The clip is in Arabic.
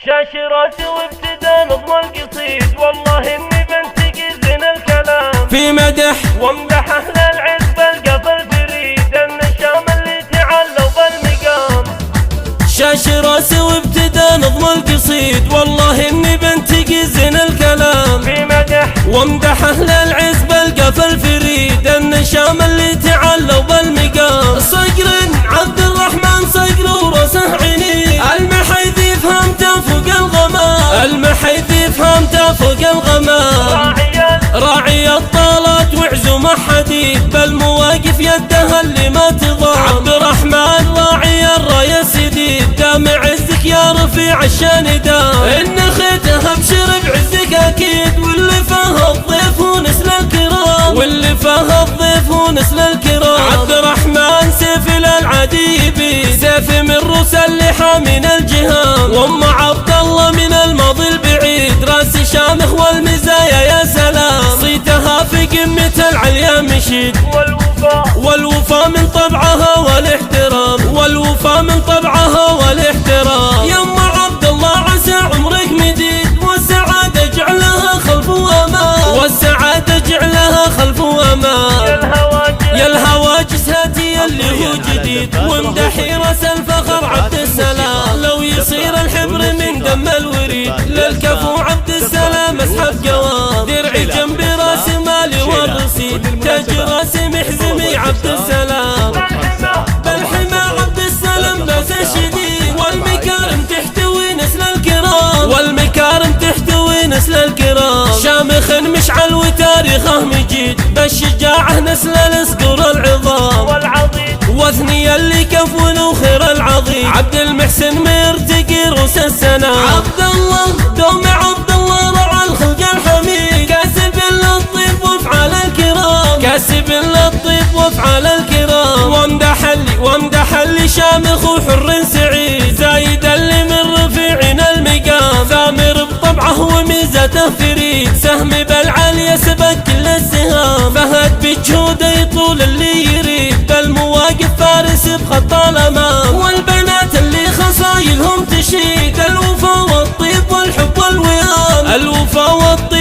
شاش راسي وابتدى نظم القصيد، والله اني بنتقي زين الكلام في مدح وامدح اهل العز بالقف الفريد، النشام اللي تعلوا بالمقام. شاش راسي وابتدى نظم القصيد، والله اني بنتقي زين الكلام في مدح وامدح اهل العز بالقف الفريد، النشام اللي تعلوا بالمقام. صقر عبد الرحمن صقر وراسه عنيد، المحيذ فهمته فوق الغمام، المحيذ فهمته فوق الغمام. راعي الطالات وعزومه حديد، بالمواقف يده اللي ما تضام. عبد الرحمن راعي الرايه سديد، دام عزك يا رفيع الشان دام. ان خيته ابشر بعزك اكيد، واللي فاه الضيف ونسل الكرام، واللي فاه الضيف ونسل الكرام. عبد الرحمن سيف العديبي، سيف من روس اللحى من الجهام. وام عبد الله من الماضي البعيد، راس شامخ والمزايا يا سلام. صيتها في قمة العليا مشيد، والوفا من طبعها والاحترام، والوفا من طبعها والاحترام. يما عبد الله عسى عمرك مديد، والسعادة جعلها خلف وامان، والسعادة جعلها خلف وامان. يا الهواجس هاتي اللي هو جديد، وامدحي راس الفخر عبد السلام. لو يصير الحبر من دم الوريد، للكفو عبد السلام اسحب قوام. درعي جنب راس مالي والرصيد، تاج راس محزمي عبد السلام. بالحمى عبد السلام باس شديد، والمكارم تحتوي نسل الكرام، والمكارم تحتوي نسل الكرام. شامخ مشعل وتاريخه مجيد، بالشجاعة نسل الاسقر العظام والعضيد، وثني اللي كفون خير العظيم. عبد المحسن مرتقي روس السنام. عبد الله دوم عبد الله رعى الخلق الحميد، كاسب للطيب وافعال الكرام، كاسب للطيب وافعال الكرام. وامدح اللي شامخ وحر سعيد، زايد اللي من رفيعين المقام. ثامر بطبعه وميزته فريد، سهم بالعالية سبق كل السهام. فهد بجهوده يطول اللي يريد، بالمواقف فارس بخط الامام. والبنات اللي خصايلهم تشيد، الوفا والطيب والحب والوئام، الوفا والطيب